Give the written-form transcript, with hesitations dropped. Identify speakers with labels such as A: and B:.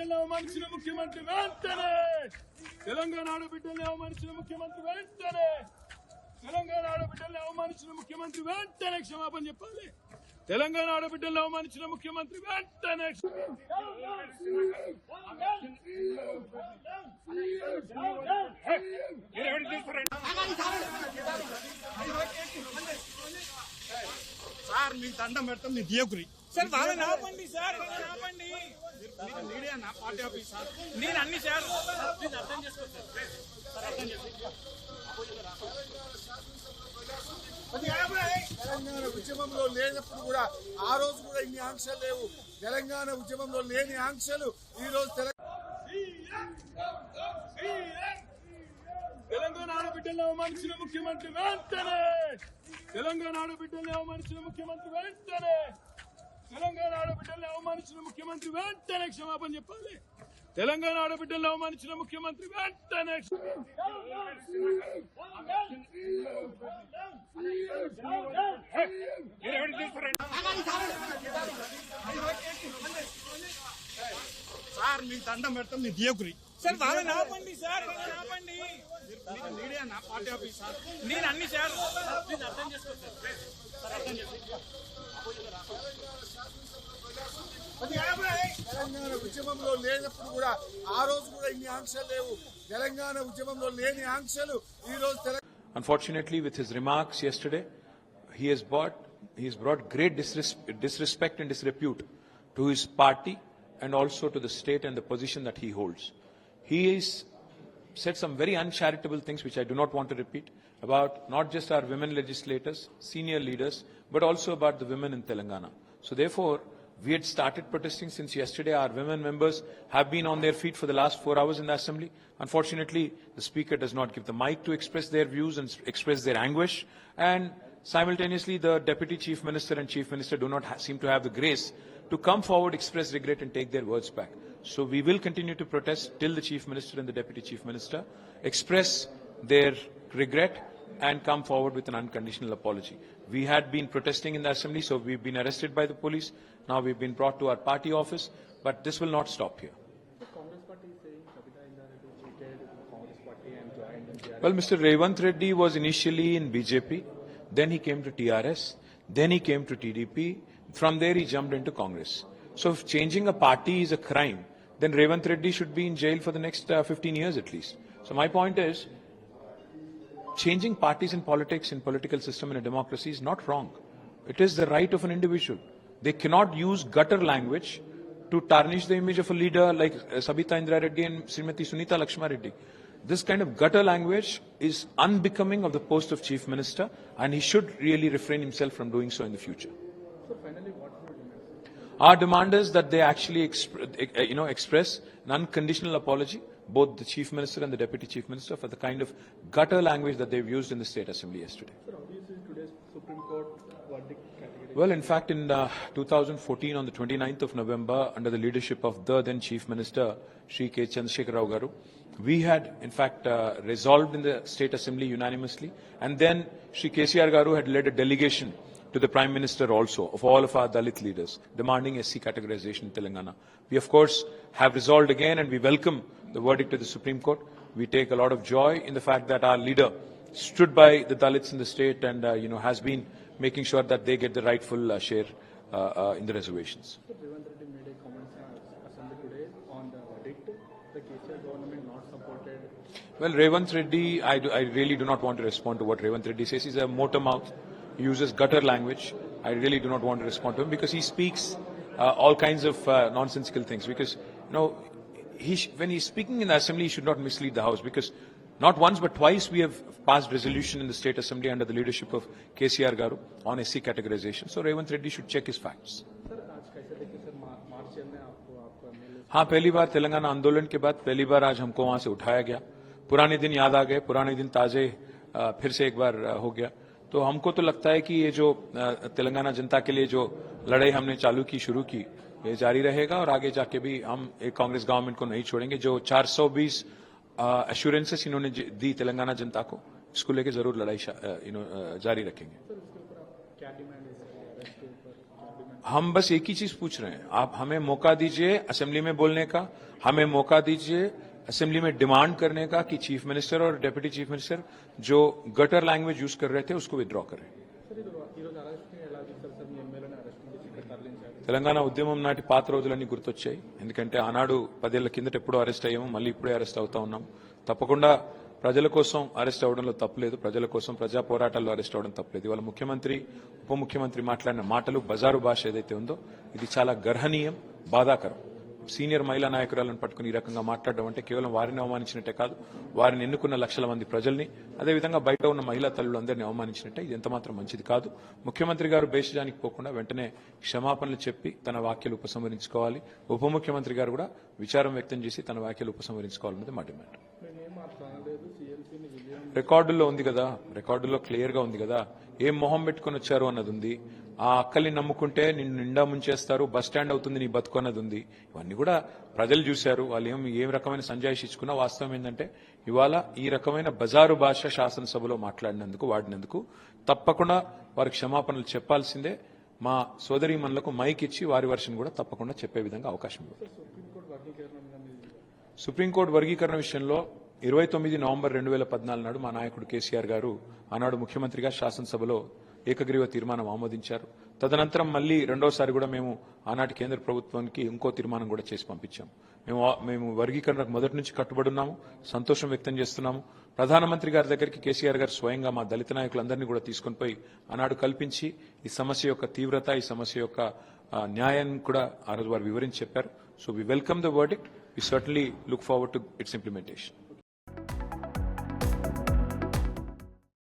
A: ఆడబిడ్డలను అవమానించిన ముఖ్యమంత్రి వెంటనే తెలంగాణ ఆడబిడ్డలను అవమానించిన ముఖ్యమంత్రి వెంటనే తెలంగాణ ఆడబిడ్డలను అవమానించిన ముఖ్యమంత్రి వెంటనే క్షమాపణ చెప్పాలి. తెలంగాణ ఆడబిడ్డలను అవమానించిన ముఖ్యమంత్రి వెంటనే
B: సార్ మీకు దండం పెడతాం, మీ దియకురి
C: సార్ వాళ్ళని ఆపండి సార్, వాళ్ళని ఆపండి.
B: మీడియా నా పార్టీ ఆఫీస్ సార్.
C: నేను అన్ని సార్ ప్లీజ్ అర్థం చేసుకోండి సార్, అర్థం చేసుకోండి.
B: తెలంగాణ ఉద్యమంలో లేనప్పుడు కూడా ఆ రోజు కూడా ఇన్ని ఆంక్షలు లేవు. తెలంగాణ ఉద్యమంలో లేని ఆంక్షలు ఈ రోజు
A: తెలంగాణ ఆడబిడ్డలను అవమానించిన ముఖ్యమంత్రి వెంటనే తెలంగాణ ఆడబిడ్డలను అవమానించిన ముఖ్యమంత్రి వెంటనే తెలంగాణ ఆడబిడ్డలను అవమానించిన ముఖ్యమంత్రి వెంటనే క్షమాపణ చెప్పాలి. తెలంగాణ ఆడబిడ్డలను అవమానించిన ముఖ్యమంత్రి వెంటనే
B: సార్ మీకు దండం పెడతాం, మీ దియకురి
C: సార్ వాళ్ళని ఆపండి సార్, వాళ్ళని ఆపండి.
B: మీడియా నా పార్టీ ఆఫీస్ సార్.
C: నేను అన్ని సార్ ప్లీజ్ అర్థం చేసుకోండి సార్, అర్థం చేసుకోండి.
B: తెలంగాణ ఉద్యమంలో లేనప్పుడు కూడా ఆ రోజు కూడా ఇన్ని ఆంక్షలు లేవు. తెలంగాణ ఉద్యమంలో లేని ఆంక్షలు ఈ రోజు
D: Unfortunately, with his remarks yesterday, he has brought great disrespect and disrepute to his party and also to the state and the position that he holds. He has said some very uncharitable things which I do not want to repeat about not just our women legislators, senior leaders, but also about the women in Telangana. So therefore, we had started protesting since yesterday. Our women members have been on their feet for the last 4 hours in the assembly. Unfortunately, the speaker does not give the mic to express their views and express their anguish. And simultaneously, the deputy chief minister and chief minister do not seem to have the grace to come forward, express regret and take their words back. So we will continue to protest till the chief minister and the deputy chief minister express their regret and come forward with an unconditional apology. We had been protesting in the assembly, so we've been arrested by the police. Now we've been brought to our party office, but this will not stop here.
E: The Congress party is saying Sabita Indrareddy cheated with the Congress party and joined in TRS.
D: Well, Mr. Revanth Reddy was initially in BJP, then he came to TRS, then he came to TDP. From there he jumped into Congress. So if changing a party is a crime, then Revanth Reddy should be in jail for the next 15 years at least. So my point is, changing parties in politics, in political system, in a democracy is not wrong. It is the right of an individual. They cannot use gutter language to tarnish the image of a leader like Sabita Indrareddy and Srimati Sunita Lakshma Reddy. This kind of gutter language is unbecoming of the post of chief minister, and he should really refrain himself from doing so in the future.
E: So finally, what is your demand?
D: Our demand is that they actually express an unconditional apology, both the chief minister and the deputy chief minister, for the kind of gutter language that they've used in the state assembly yesterday.
E: Sir, obviously today's Supreme Court verdict category.
D: Well, in fact, in 2014, on the 29th of November, under the leadership of the then chief minister, Shri K. Chandrasekhar Rao Garu, we had, in fact, resolved in the state assembly unanimously, and then Shri KCR Garu had led a delegation to the Prime Minister also, of all of our Dalit leaders, demanding SC categorization in Telangana. We, of course, have resolved again, and we welcome the verdict of the Supreme Court. We take a lot of joy in the fact that our leader stood by the Dalits in the state and, has been making sure that they get the rightful share in the reservations.
E: So Revanth Reddy made a comment in assembly today on the verdict. The KCR government not supported.
D: Well, Revanth Reddy, I really do not want to respond to what Revanth Reddy says. He's a motor mouth. He uses gutter language. I really do not want to respond to him because he speaks all kinds of nonsensical things. Because, when he's speaking in the assembly, he should not mislead the House, because not once but twice we have passed resolution in the state assembly under the leadership of KCR Garu on SC categorization. So Revanth Reddy should check his facts.
E: Sir, आज कैसे देखिए sir March में आपको MLA.
D: हाँ, पहली बार तेलंगाना आंदोलन के बाद पहली बार आज हमको वहां से उठाया गया. पुराने दिन याद आ गए, पुराने दिन ताजे फिर से एक बार हो गया. तो हमको तो लगता है कि ये जो तेलंगाना जनता के लिए जो लड़ाई हमने चालू की, शुरू की, ये जारी रहेगा और आगे जाके भी हम एक कांग्रेस गवर्नमेंट को नहीं छोड़ेंगे. जो 420 एश्योरेंसेस इन्होंने दी तेलंगाना जनता को, इसको लेके जरूर लड़ाई जारी रखेंगे.
E: सर उसके ऊपर आप क्या डिमांड है?
D: हम बस एक ही चीज पूछ रहे हैं, आप हमें मौका दीजिए असेंबली में बोलने का, हमें मौका दीजिए असेंबली में डिमांड करने का कि चीफ मिनिस्टर और डेप्यूटी चीफ मिनिस्टर जो गटर लैंग्वेज यूज कर रहे थे उसको विथड्रॉ करें. తెలంగాణ ఉద్యమం నాటి పాత రోజులన్నీ గుర్తొచ్చాయి. ఎందుకంటే ఆనాడు 10 ఏళ్ల కిందట ఎప్పుడో అరెస్ట్ అయ్యాము, మళ్ళీ ఇప్పుడే అరెస్ట్ అవుతా ఉన్నాం. తప్పకుండా ప్రజల కోసం అరెస్ట్ అవడంలో తప్పులేదు, ప్రజల కోసం ప్రజా పోరాటాల్లో అరెస్ట్ అవడం తప్పులేదు. ఇవాళ ముఖ్యమంత్రి ఉప ముఖ్యమంత్రి మాట్లాడిన మాటలు బజారు భాష ఏదైతే ఉందో ఇది చాలా గర్హనీయం, బాధాకరం. సీనియర్ మహిళా నాయకురాలను పట్టుకుని ఈ రకంగా మాట్లాడడం అంటే కేవలం వారిని అవమానించినట్టే కాదు, వారిని ఎన్నుకున్న లక్షల మంది ప్రజల్ని, అదేవిధంగా బయట ఉన్న మహిళా తల్లులందరినీ అవమానించినట్టే. ఇది ఎంత మాత్రం మంచిది కాదు. ముఖ్యమంత్రి గారు బేషజానికి పోకుండా వెంటనే క్షమాపణలు చెప్పి తన వ్యాఖ్యలు ఉపసంహరించుకోవాలి. ఉప ముఖ్యమంత్రి గారు కూడా విచారం వ్యక్తం చేసి తన వ్యాఖ్యలు ఉపసంహరించుకోవాలన్నది మా డిమాండ్. రికార్డుల్లో ఉంది కదా, రికార్డుల్లో క్లియర్ గా ఉంది కదా, ఏం మొహం పెట్టుకుని వచ్చారు అన్నది ఉంది. ఆ అక్కల్ని నమ్ముకుంటే నిన్ను నిండా ముంచేస్తారు, బస్ స్టాండ్ అవుతుంది నీ బతుకు అన్నది ఉంది. ఇవన్నీ కూడా ప్రజలు చూశారు. వాళ్ళు ఏం రకమైన సంజాయిషి ఇచ్చుకున్నా వాస్తవం ఏంటంటే ఇవాళ ఈ రకమైన బజారు భాష శాసనసభలో మాట్లాడినందుకు వాడినందుకు తప్పకుండా వారి క్షమాపణలు చెప్పాల్సిందే. మా సోదరీమణులకు మైక్ ఇచ్చి వారి వర్షన్ కూడా తప్పకుండా చెప్పే విధంగా అవకాశం ఇవ్వాలి. సుప్రీంకోర్టు వర్గీకరణ విషయంలో 29 నవంబర్ 2014 నాడు మా నాయకుడు కేసీఆర్ గారు ఆనాడు ముఖ్యమంత్రిగా శాసనసభలో ఏకగ్రీవ తీర్మానం ఆమోదించారు. తదనంతరం మళ్లీ రెండోసారి కూడా మేము ఆనాటి కేంద్ర ప్రభుత్వానికి ఇంకో తీర్మానం కూడా చేసి పంపించాం. మేము వర్గీకరణకు మొదటి నుంచి కట్టుబడి ఉన్నాము, సంతోషం వ్యక్తం చేస్తున్నాము. ప్రధానమంత్రి గారి దగ్గరికి కేసీఆర్ గారు స్వయంగా మా దళిత నాయకులందరినీ కూడా తీసుకుని పోయి ఆనాడు కల్పించి ఈ సమస్య యొక్క తీవ్రత, ఈ సమస్య యొక్క న్యాయాన్ని కూడా ఆ రోజు వారు వివరించి చెప్పారు. So we welcome the verdict. We certainly look forward to its implementation.